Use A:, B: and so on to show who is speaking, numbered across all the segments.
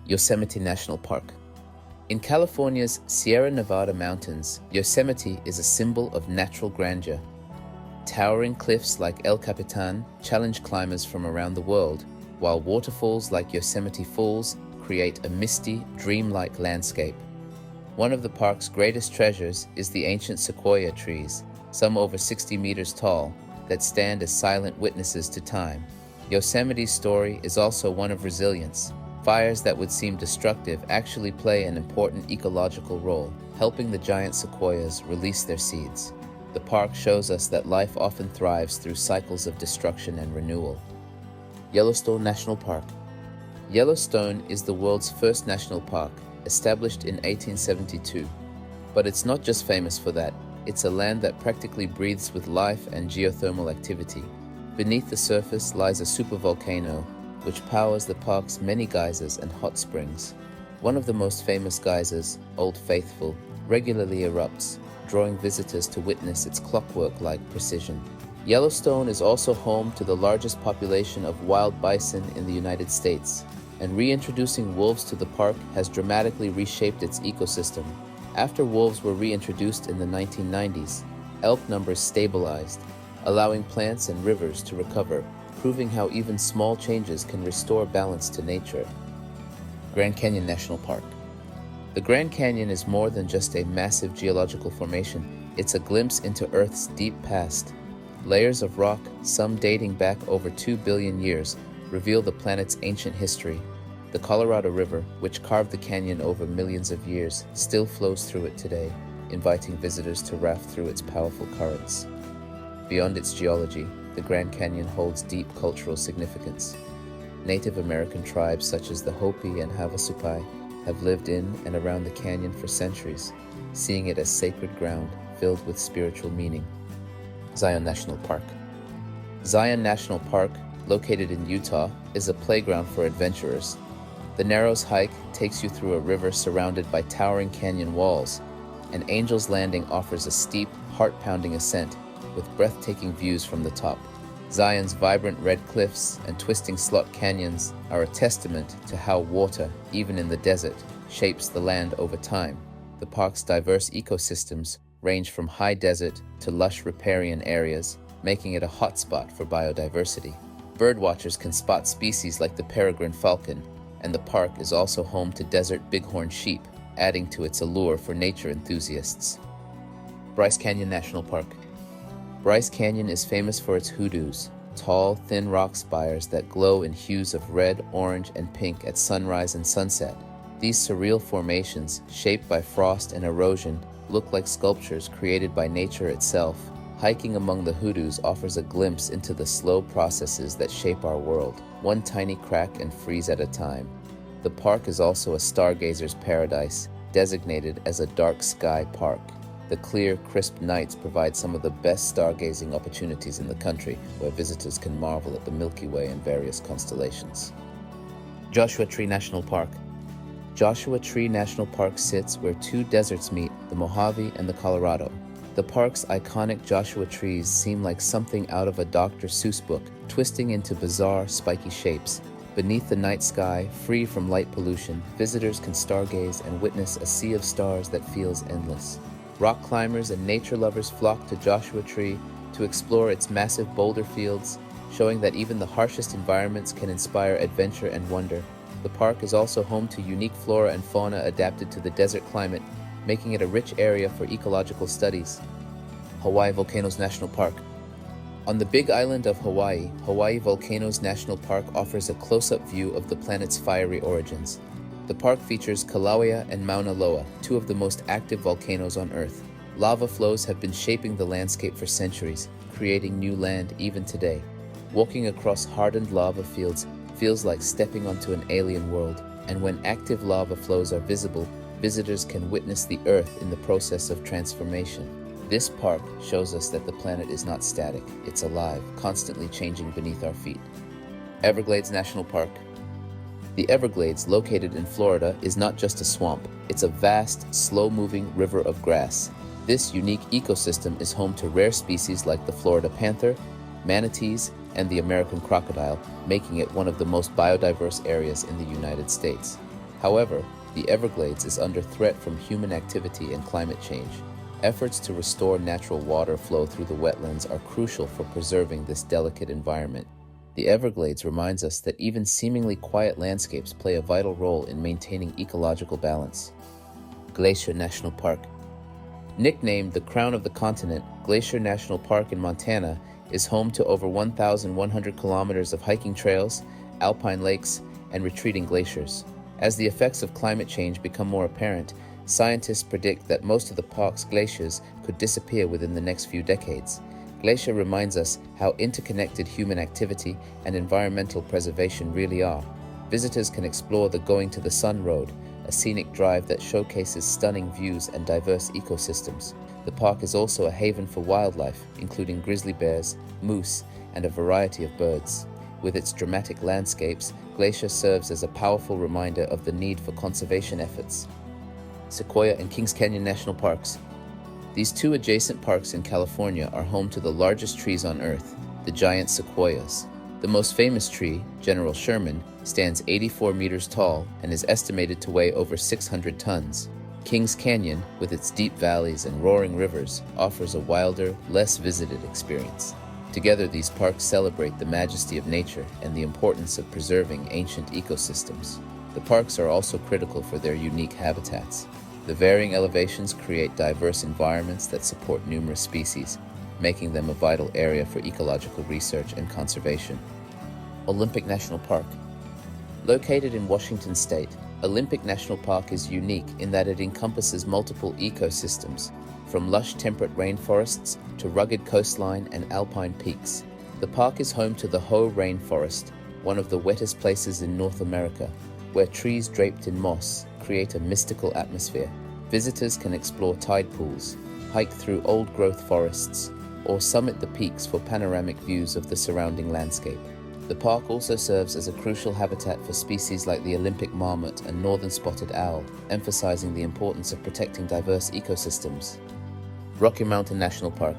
A: Yosemite National Park. In California's Sierra Nevada mountains, Yosemite is a symbol of natural grandeur. Towering cliffs like El Capitan challenge climbers from around the world, while waterfalls like Yosemite Falls create a misty, dreamlike landscape. One of the park's greatest treasures is the ancient sequoia trees, some over 60 meters tall, that stand as silent witnesses to time. Yosemite's story is also one of resilience. Fires that would seem destructive actually play an important ecological role, helping the giant sequoias release their seeds. The park shows us that life often thrives through cycles of destruction and renewal. Yellowstone National Park. Yellowstone is the world's first national park, established in 1872. But it's not just famous for that. It's a land that practically breathes with life and geothermal activity. Beneath the surface lies a supervolcano, which powers the park's many geysers and hot springs. One of the most famous geysers, Old Faithful, regularly erupts, drawing visitors to witness its clockwork-like precision. Yellowstone is also home to the largest population of wild bison in the United States, and reintroducing wolves to the park has dramatically reshaped its ecosystem. After wolves were reintroduced in the 1990s, elk numbers stabilized, allowing plants and rivers to recover, proving how even small changes can restore balance to nature. Grand Canyon National Park. The Grand Canyon is more than just a massive geological formation. It's a glimpse into Earth's deep past. Layers of rock, some dating back over 2 billion years, reveal the planet's ancient history. The Colorado River, which carved the canyon over millions of years, still flows through it today, inviting visitors to raft through its powerful currents. Beyond its geology, the Grand Canyon holds deep cultural significance. Native American tribes such as the Hopi and Havasupai have lived in and around the canyon for centuries, seeing it as sacred ground filled with spiritual meaning. Zion National Park. Zion National Park, located in Utah, is a playground for adventurers. The Narrows hike takes you through a river surrounded by towering canyon walls, and Angel's Landing offers a steep, heart-pounding ascent with breathtaking views from the top. Zion's vibrant red cliffs and twisting slot canyons are a testament to how water, even in the desert, shapes the land over time. The park's diverse ecosystems range from high desert to lush riparian areas, making it a hotspot for biodiversity. Birdwatchers can spot species like the peregrine falcon, and the park is also home to desert bighorn sheep, adding to its allure for nature enthusiasts. Bryce Canyon National Park. Bryce Canyon is famous for its hoodoos, tall, thin rock spires that glow in hues of red, orange, and pink at sunrise and sunset. These surreal formations, shaped by frost and erosion, look like sculptures created by nature itself. Hiking among the hoodoos offers a glimpse into the slow processes that shape our world, one tiny crack and freeze at a time. The park is also a stargazer's paradise, designated as a dark sky park. The clear, crisp nights provide some of the best stargazing opportunities in the country, where visitors can marvel at the Milky Way and various constellations. Joshua Tree National Park. Joshua Tree National Park sits where two deserts meet, the Mojave and the Colorado. The park's iconic Joshua trees seem like something out of a Dr. Seuss book, twisting into bizarre, spiky shapes. Beneath the night sky, free from light pollution, visitors can stargaze and witness a sea of stars that feels endless. Rock climbers and nature lovers flock to Joshua Tree to explore its massive boulder fields, showing that even the harshest environments can inspire adventure and wonder. The park is also home to unique flora and fauna adapted to the desert climate, making it a rich area for ecological studies. Hawaii Volcanoes National Park. On the Big Island of Hawaii, Hawaii Volcanoes National Park offers a close-up view of the planet's fiery origins. The park features Kilauea and Mauna Loa, two of the most active volcanoes on Earth. Lava flows have been shaping the landscape for centuries, creating new land even today. Walking across hardened lava fields feels like stepping onto an alien world, and when active lava flows are visible, visitors can witness the Earth in the process of transformation. This park shows us that the planet is not static, it's alive, constantly changing beneath our feet. Everglades National Park. The Everglades, located in Florida, is not just a swamp, it's a vast, slow-moving river of grass. This unique ecosystem is home to rare species like the Florida panther, manatees, and the American crocodile, making it one of the most biodiverse areas in the United States. However, the Everglades is under threat from human activity and climate change. Efforts to restore natural water flow through the wetlands are crucial for preserving this delicate environment. The Everglades reminds us that even seemingly quiet landscapes play a vital role in maintaining ecological balance. Glacier National Park. Nicknamed the Crown of the Continent, Glacier National Park in Montana is home to over 1,100 kilometers of hiking trails, alpine lakes, and retreating glaciers. As the effects of climate change become more apparent, scientists predict that most of the park's glaciers could disappear within the next few decades. Glacier reminds us how interconnected human activity and environmental preservation really are. Visitors can explore the Going to the Sun Road, a scenic drive that showcases stunning views and diverse ecosystems. The park is also a haven for wildlife, including grizzly bears, moose, and a variety of birds. With its dramatic landscapes, Glacier serves as a powerful reminder of the need for conservation efforts. Sequoia and Kings Canyon National Parks. These two adjacent parks in California are home to the largest trees on Earth, the giant sequoias. The most famous tree, General Sherman, stands 84 meters tall and is estimated to weigh over 600 tons. Kings Canyon, with its deep valleys and roaring rivers, offers a wilder, less visited experience. Together, these parks celebrate the majesty of nature and the importance of preserving ancient ecosystems. The parks are also critical for their unique habitats. The varying elevations create diverse environments that support numerous species, making them a vital area for ecological research and conservation. Olympic National Park. Located in Washington State, Olympic National Park is unique in that it encompasses multiple ecosystems, from lush temperate rainforests to rugged coastline and alpine peaks. The park is home to the Hoh Rainforest, one of the wettest places in North America, where trees draped in moss create a mystical atmosphere. Visitors can explore tide pools, hike through old-growth forests, or summit the peaks for panoramic views of the surrounding landscape. The park also serves as a crucial habitat for species like the Olympic marmot and northern spotted owl, emphasizing the importance of protecting diverse ecosystems. Rocky Mountain National Park.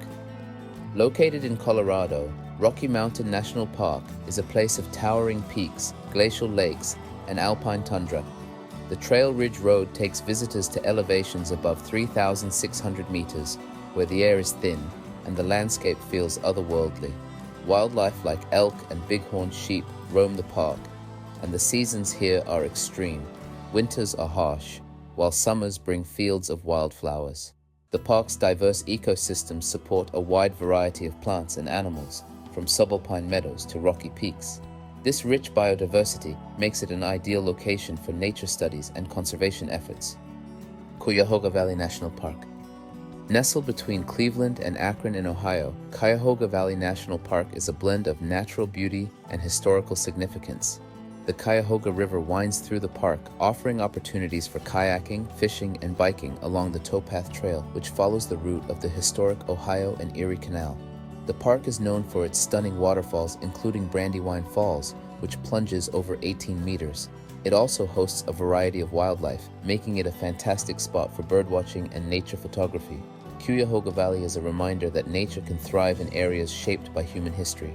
A: Located in Colorado, Rocky Mountain National Park is a place of towering peaks, glacial lakes, and alpine tundra. The Trail Ridge Road takes visitors to elevations above 3,600 meters, where the air is thin and the landscape feels otherworldly. Wildlife like elk and bighorn sheep roam the park, and the seasons here are extreme. Winters are harsh, while summers bring fields of wildflowers. The park's diverse ecosystems support a wide variety of plants and animals, from subalpine meadows to rocky peaks. This rich biodiversity makes it an ideal location for nature studies and conservation efforts. Cuyahoga Valley National Park. Nestled between Cleveland and Akron in Ohio, Cuyahoga Valley National Park is a blend of natural beauty and historical significance. The Cuyahoga River winds through the park, offering opportunities for kayaking, fishing, and biking along the Towpath Trail, which follows the route of the historic Ohio and Erie Canal. The park is known for its stunning waterfalls, including Brandywine Falls, which plunges over 18 meters. It also hosts a variety of wildlife, making it a fantastic spot for birdwatching and nature photography. Cuyahoga Valley is a reminder that nature can thrive in areas shaped by human history.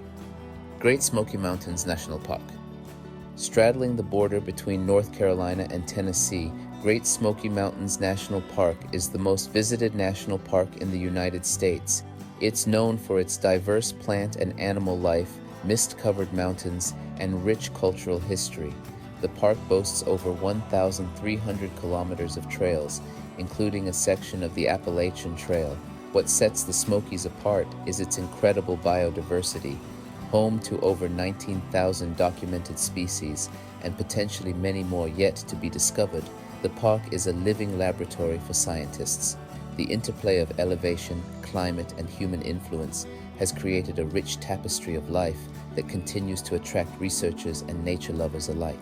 A: Great Smoky Mountains National Park. Straddling the border between North Carolina and Tennessee, Great Smoky Mountains National Park is the most visited national park in the United States. It's known for its diverse plant and animal life, mist-covered mountains, and rich cultural history. The park boasts over 1,300 kilometers of trails, including a section of the Appalachian Trail. What sets the Smokies apart is its incredible biodiversity, home to over 19,000 documented species and potentially many more yet to be discovered. The park is a living laboratory for scientists. The interplay of elevation, climate, and human influence has created a rich tapestry of life that continues to attract researchers and nature lovers alike.